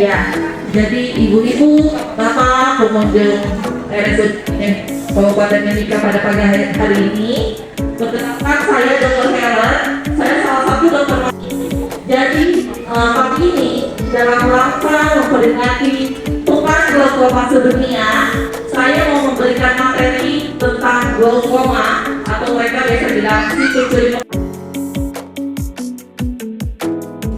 Ya, jadi ibu-ibu, bapak, pengunjung RSUD Kabupaten Mimika pada pagi hari ini, perkenalkan saya Dr. Helen, saya salah satu dokter. Jadi pagi ini dalam rangka memperingati Pekan Glaukoma Sedunia, saya mau memberikan materi tentang glaukoma atau mereka biasa bilang psikosomatik.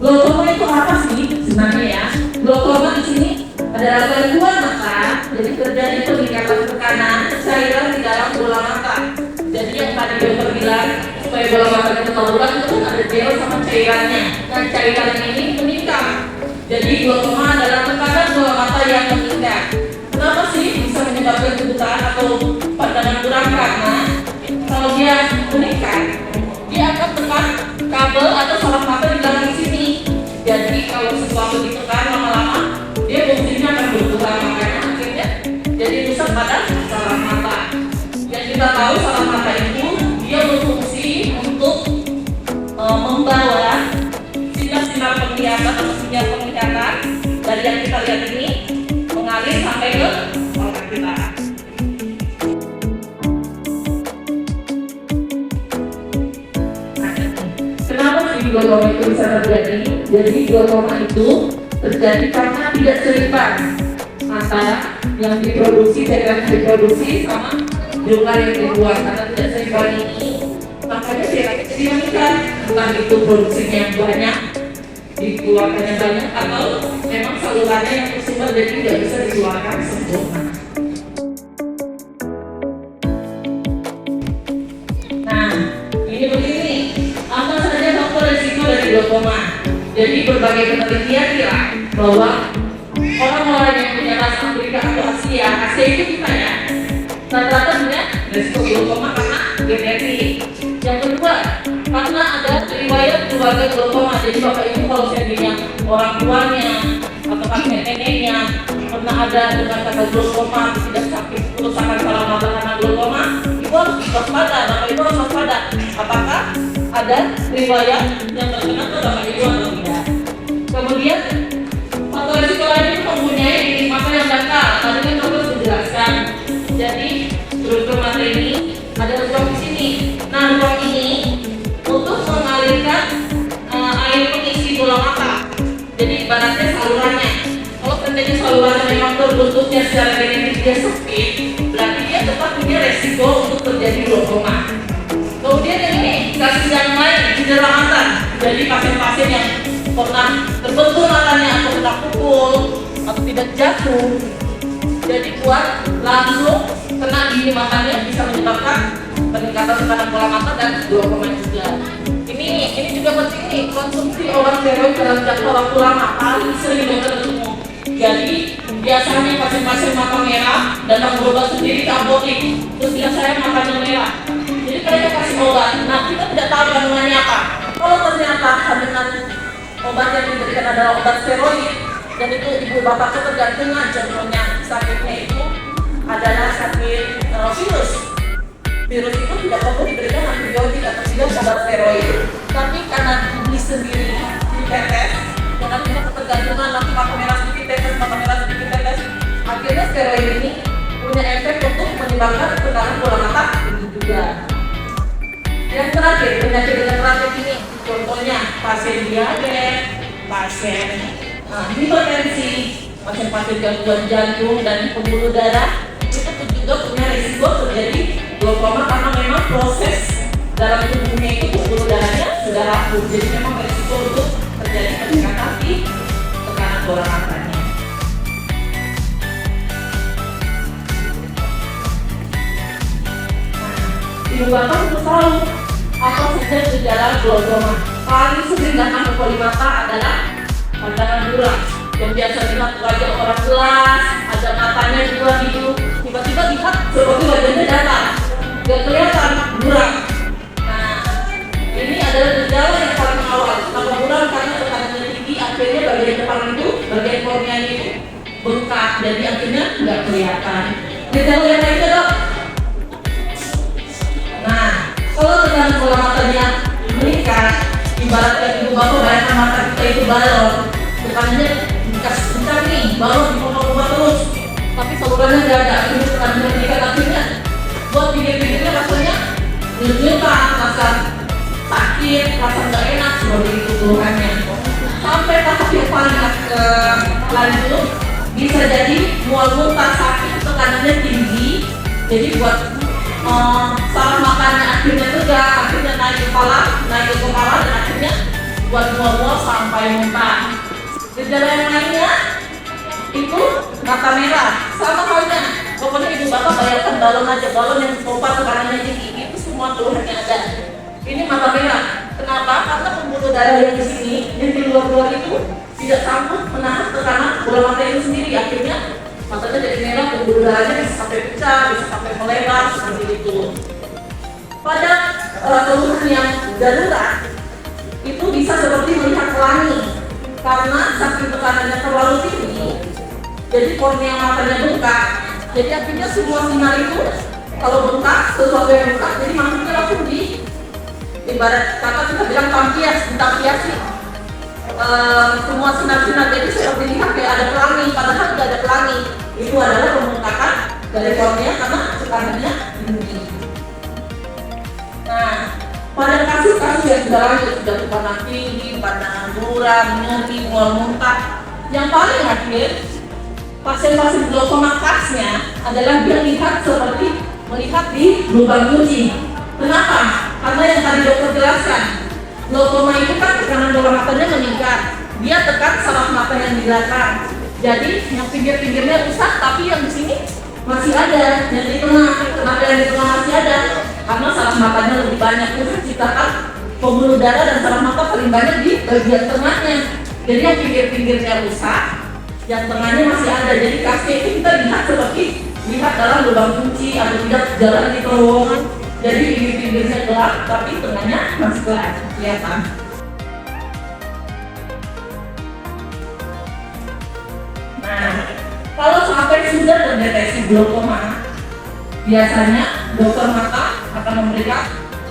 Glaukoma itu apa sih sebenarnya ya? Glaukoma di sini adalah gangguan mata, jadi terjadi peningkatan tekanan cairan di dalam bola mata. Jadi yang tadi dokter bilang supaya bola mata itu keluar itu ada gel sama cairannya, dan cairan ini meningkat. Jadi glaukoma adalah tekanan bola mata yang meningkat. Kenapa sih bisa menyebabkan kebutaan atau pandangan kurang? Karena kalau dia meningkat, dia akan tekan kabel atau saraf mata di dalam sini. Jadi kalau sesuatu ditekan lama-lama, dia fungsinya akan berkurang, makanya akhirnya jadi rusak pada saraf mata. Dan kita tahu saraf mata itu dia berfungsi untuk membawa sinar-sinar penglihatan atau sinyal penglihatan dari yang kita lihat ini mengalir sampai ke otak kita. Kenapa sih glaukoma itu bisa terjadi? Jadi glaukoma itu terjadi karena tidak seimbang antara yang diproduksi, cairan yang diproduksi sama jumlah yang dibuang. Karena tidak seimbang ini, makanya cairan jadi meningkat. Entah itu produksinya yang banyak, dikeluarkannya banyak, atau memang salurannya yang tersumbat jadi tidak bisa dikeluarkan sempurna. Nah, ini begini, apa saja faktor risiko dari glaukoma? Jadi berbagai penelitian bilang bahwa orang-orang yang punya ras Afrika atau Asia itu kita ya, rata-rata punya risiko glaukoma karena genetik. Yang kedua, karena ada riwayat keluarga glaukoma. Jadi bapak ibu kalau seandainya orang tuanya atau kakek neneknya pernah ada dengan kata glaukoma, tidak sakit kerusakan saluran mata karena glaukoma, ibu harus waspada, bapak ibu harus waspada. Apakah ada riwayat yang terkena ke bapak ibu atau tidak? Kemudian faktor risiko lain itu mempunyai dinding mata yang dangkal. Tadi kan dokter sudah jelaskan. Jadi struktur mata ini ada ruang di sini. Nah, ruang ini untuk mengalirkan air pengisi bola mata. Jadi ibaratnya salurannya. Kalau seandainya salurannya memang terbentuknya secara genetik dia sempit, berarti dia tetap punya resiko untuk terjadi glaukoma. Kemudian ini kasus yang lain, cedera mata. Jadi pasien-pasien yang pernah terbentur matanya atau kena pukul atau tidak jatuh, jadi kuat langsung kena di matanya bisa menyebabkan peningkatan tekanan bola mata dan glaukoma juga. Ini juga penting nih, konsumsi obat steroid dalam jangka waktu lama paling sering dokter ketemu. Jadi biasanya pasien-pasien mata merah datang berobat sendiri ke apotek, terus bilang saya matanya merah. Jadi mereka kasih obat. Nah, kita tidak tahu kandungannya apa. Kalau ternyata kandungan obat yang diberikan adalah obat steroid, dan itu ibu bapak ketergantungan, contohnya sakitnya itu adalah sakit virus. Virus itu tidak perlu diberikan antibiotik atau tidak obat steroid, tapi karena dibeli sendiri ditetes, karena punya ketergantungan nanti mata merah sedikit tetes, mata merah sedikit tetes, akhirnya steroid ini punya efek untuk menyebabkan tekanan bola mata tinggi juga. Yang terakhir, penyakit dengan terakhir ini, contohnya pasien diabetes, pasien hipertensi, pasien-pasien gangguan jantung dan pembuluh darah, itu juga punya risiko terjadi glaukoma karena memang proses dalam tubuhnya itu pembuluh darahnya sudah rapuh, jadi memang risiko untuk terjadi peningkatan di tekanan bola matanya. Ibu bapak harus tahu apa saja gejala glaukoma. Paling sering datang ke poli mata adalah pandangan buram, yang biasa dilihat wajah orang gelas, ada matanya dua gitu, tiba-tiba lihat seperti wajahnya datar, gak kelihatan, buram. Nah, ini adalah gejala yang paling awal. Kalau buram karena tekanannya tinggi, akhirnya bagian depan itu, bagian korneanya itu bengkak, jadi akhirnya nggak kelihatan. Gejala yang lainnya dok. Nah, kalau tekanan bola matanya meningkat, ibaratnya ibu bapak bayangkan mata kita itu balon, tekanannya dikasih saluran nih, baru dipompa terus, tapi salurannya nggak ada, ini tekanan meningkat akhirnya buat pikir-pikirnya rasanya nyut-nyutan, rasa sakit, rasa nggak enak seperti itu keluhannya. Sampai tahap yang paling lanjut bisa jadi mual muntah, sakit, tekanannya tinggi, jadi buat salah makannya akhirnya tegak, akhirnya naik ke kepala dan akhirnya buat mual-mual sampai muntah. Gejala yang lainnya itu mata merah, sama halnya. Pokoknya ibu bapak bayangkan balon aja, balon yang pompa tekanannya tinggi, itu semua keluhannya ada. Ini mata merah. Kenapa? Karena pembuluh darah yang di sini, yang di luar itu tidak sanggup menahan tekanan bola mata itu sendiri. Akhirnya matanya jadi merah, pembuluh darahnya bisa sampai pecah, bisa sampai melebar seperti itu. Pada keluhan yang darurat itu bisa seperti melihat pelangi, karena saking tekanannya terlalu tinggi, jadi kornea matanya bengkak. Jadi akhirnya semua sinar itu kalau bengkak, sesuatu yang bengkak, jadi masuknya langsung di ibarat kata kita bilang ditampiasi semua sinar-sinar, jadi seperti lihat kayak ada pelangi, padahal tidak ada pelangi. Itu adalah pembengkakan dari kornea karena tekanannya tinggi. Nah, pada kasus-kasus yang sudah lanjut, sudah tekanan tinggi, pandangan buram, nyeri, mual muntah, yang paling akhir pasien-pasien glaukoma khasnya adalah dia lihat seperti melihat di lubang kunci. Kenapa? Karena yang tadi dokter jelaskan, glaukoma itu kan tekanan bola matanya meningkat, dia tekan saraf mata yang di belakang. Jadi yang pinggir-pinggirnya rusak, tapi yang di sini masih ada, yang di tengah. Kenapa yang di tengah masih ada? Karena saraf matanya lebih banyak. Itu ciptakan pembuluh darah dan saraf mata paling banyak di bagian tengahnya. Jadi yang pinggir-pinggirnya rusak, yang tengahnya masih ada. Jadi kasih itu kita lihat seperti lihat dalam lubang kunci atau tidak jalan di terowongan. Jadi pinggir-pinggirnya gelap, tapi tengahnya masih kelihatan. Nah, kalau sampai sudah terdeteksi glaukoma, biasanya dokter mata akan memberikan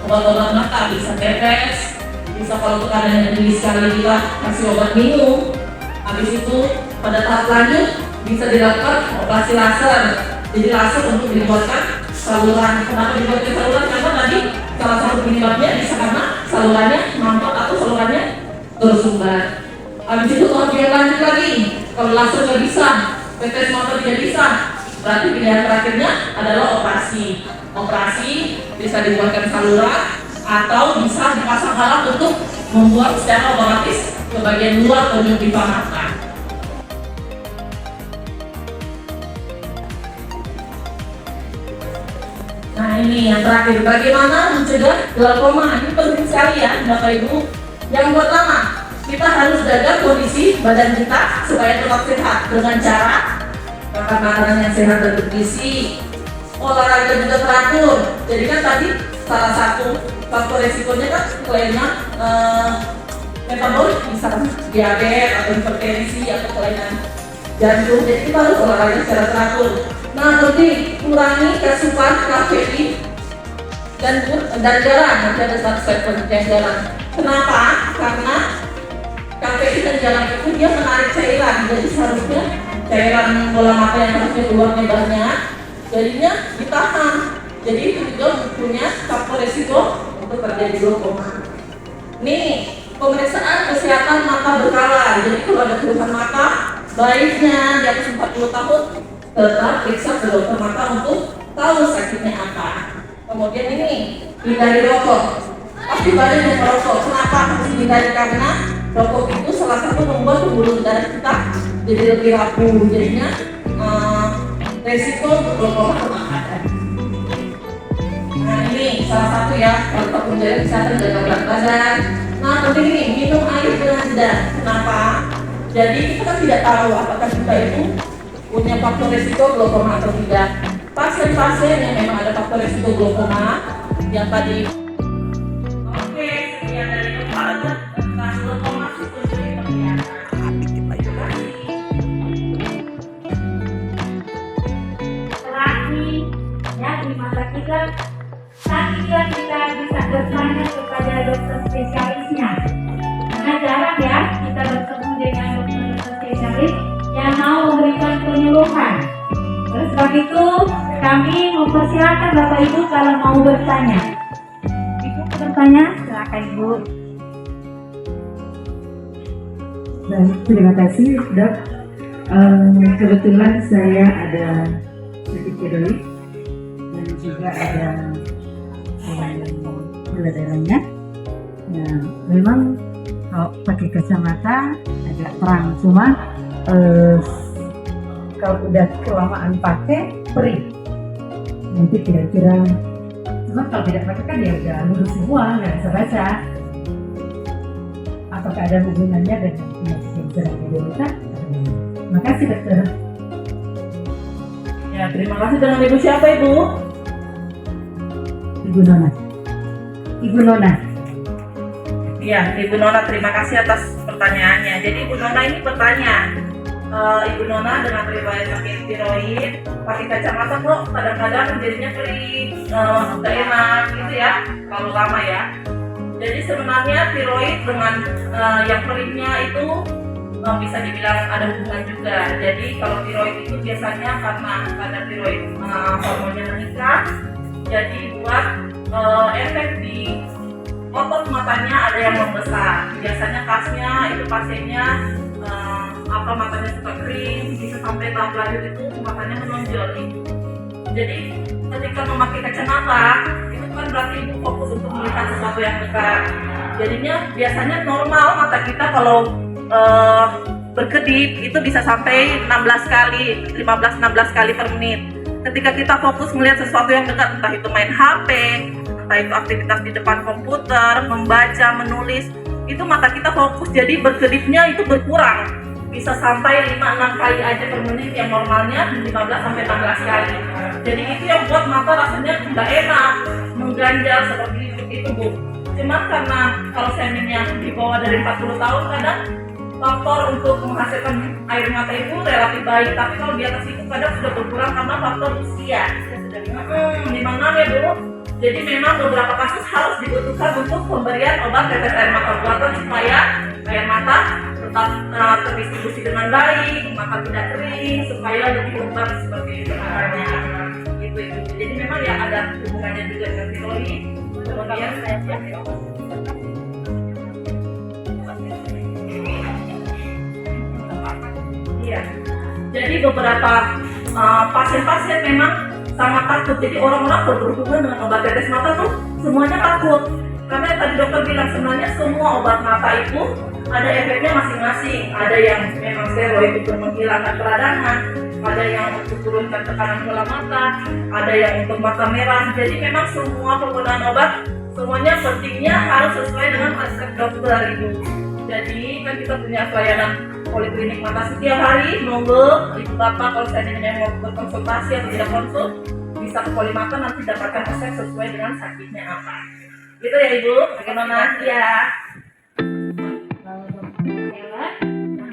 obat-obat mata, bisa tetes, bisa kalau tekanannya tinggi sekali kita kasih obat minum. Habis itu pada tahap lanjut bisa dilakukan operasi laser. Jadi laser untuk dibuatkan saluran. Kenapa dibuatkan saluran? Karena tadi salah satu penyebabnya bisa karena salurannya mampet atau salurannya tersumbat. Habis itu tahap yang lanjut lagi, kalau laser nggak bisa, tetes mata tidak bisa, berarti pilihan terakhirnya adalah operasi. Operasi bisa dibuatkan saluran atau bisa dipasang alat untuk membuat secara otomatis ke bagian luar konjungtiva mata. Nah ini yang terakhir, bagaimana mencegah glaukoma? Ini penting sekali ya Bapak Ibu. Yang pertama, kita harus jaga kondisi badan kita supaya tetap sehat dengan cara makan makanan yang sehat dan bergizi, olahraga juga teratur. Jadi kan tadi salah satu faktor resikonya kan kelainan metabolik, misalnya diabetes atau hipertensi atau kelainan jantung. Jadi kita harus olahraga secara teratur. Nah, penting kurangi asupan kafein dan garam. Nanti ada satu slide penelitian garam. Kenapa? Karena kafein dan garam itu dia menarik cairan. Jadi seharusnya cairan bola mata yang harusnya keluarnya banyak, jadinya ditahan. Jadi itu juga punya faktor resiko untuk terjadi glaukoma. Nih, pemeriksaan kesehatan mata berkala. Jadi kalau ada keluhan mata, baiknya di atas 40 tahun tetap periksa ke dokter mata untuk tahu sakitnya apa. Kemudian ini, hindari rokok. Pasti banyak yang merokok. Kenapa harus dihindari? Karena rokok itu salah satu membuat pembuluh darah kita jadi lebih rapuh. Jadinya resiko untuk glaukoma tetap ada. Nah ini salah satu ya, kalau menjaga kesehatan jaga berat badan. Nah penting ini, minum air dengan jeda. Kenapa? Jadi kita kan tidak tahu apakah kita itu punya faktor risiko glaukoma atau tidak. Pasien-pasien yang memang ada faktor risiko glaukoma yang tadi. Oke, sekian dari kepala tentang glaukoma psikologi penglihatan. Terakhir, ya di mata kita, tadinya kita bisa bertanya kepada dokter spesialisnya. Karena jarang ya kita bertemu dengan dokter spesialis yang tidak mau memberikan penyuluhan. Oleh sebab itu, kami mempersilakan Bapak Ibu kalau mau bertanya. Ibu bertanya, silakan Ibu. Baik, terima kasih Dok. Kebetulan saya ada sakit tiroid dan juga ada gula darahnya. Nah, memang kalau pakai kacamata agak terang, cuma kalau udah kelamaan pakai perih. Nanti kira-kira, cuma kalau tidak pakai kan ya udah lurus semua, nggak bisa baca. Apakah ada hubungannya dengan penyakit yang sedang diderita? Terima kasih dokter. Ya, terima kasih. Dengan Ibu siapa, Ibu? Ibu Nona. Ibu Nona. Ya, Ibu Nona, terima kasih atas pertanyaannya. Jadi Ibu Nona ini bertanya, Ibu Nona dengan riwayat sakit tiroid, pakai kacamata kok kadang-kadang jadinya perih, nggak enak gitu ya, kalau lama ya. Jadi sebenarnya tiroid dengan yang perihnya itu bisa dibilang ada hubungan juga. Jadi kalau tiroid itu biasanya karena kadar tiroid hormonnya meningkat, jadi buat efek di otot matanya ada yang membesar. Biasanya khasnya itu pasiennya matanya suka kering, bisa sampai tahap lanjut itu matanya menonjol. Jadi ketika memakai kacamata itu kan berarti ibu fokus untuk melihat sesuatu yang dekat. Jadinya biasanya normal mata kita kalau berkedip itu bisa sampai 16 kali, 15-16 kali per menit. Ketika kita fokus melihat sesuatu yang dekat, entah itu main HP, entah itu aktivitas di depan komputer, membaca, menulis, itu mata kita fokus, jadi berkedipnya itu berkurang, bisa sampai 5-6 kali aja per menit, yang normalnya 15-16 kali. Jadi itu yang buat mata rasanya nggak enak, mengganjal seperti itu Bu. Cuma karena kalau seninnya di bawah dari 40 tahun kadang faktor untuk menghasilkan air mata itu relatif baik, tapi kalau di atas itu kadang sudah berkurang karena faktor usia. Di mana ya Bu? Jadi memang beberapa kasus harus dibutuhkan untuk pemberian obat tetes air mata buatan supaya air mata tetap terdistribusi dengan baik, mata tidak kering, supaya lebih lebat seperti itu makanya. Gitu Ibu. Jadi memang ya ada hubungannya juga dengan tiroid. Kemudian iya. Jadi beberapa pasien-pasien memang sangat takut. Jadi orang-orang berhubungan dengan obat tetes mata tuh semuanya takut. Karena tadi dokter bilang sebenarnya semua obat mata itu ada efeknya masing-masing. Ada yang memang steroid itu menghilangkan peradangan, ada yang untuk turunkan tekanan bola mata, ada yang untuk mata merah. Jadi memang semua penggunaan obat semuanya pentingnya harus sesuai dengan resep dokter Ibu. Jadi kan kita punya pelayanan poliklinik mata setiap hari. Monggo Ibu Bapak kalau seandainya mau berkonsultasi atau tidak konsul bisa ke Polimata, nanti dapatkan resep sesuai dengan sakitnya apa. Gitu ya Ibu, bagaimana? Ya.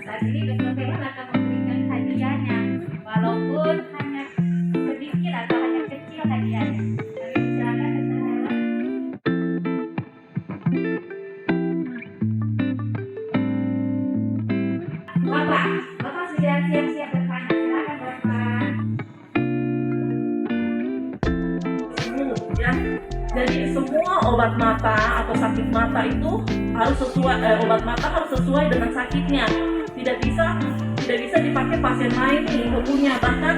Saat ini Dokter Helen akan memberikan hadiahnya, walaupun hanya sedikit atau hanya kecil hadiahnya. Kami silakan Dokter Helen. Bapak sudah siap-siap bertanya. Silakan Bapak. Ya. Jadi semua obat mata atau sakit mata itu harus sesuai, obat mata harus sesuai dengan sakitnya. Tidak bisa dipakai pasien lain nih punya. Bahkan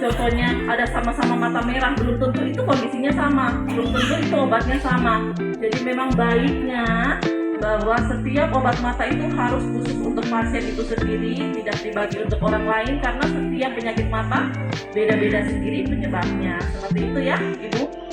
contohnya ada sama-sama mata merah, belum tentu itu kondisinya sama, belum tentu itu obatnya sama. Jadi memang baiknya bahwa setiap obat mata itu harus khusus untuk pasien itu sendiri, tidak dibagi untuk orang lain, karena setiap penyakit mata beda-beda sendiri penyebabnya. Seperti itu ya Ibu.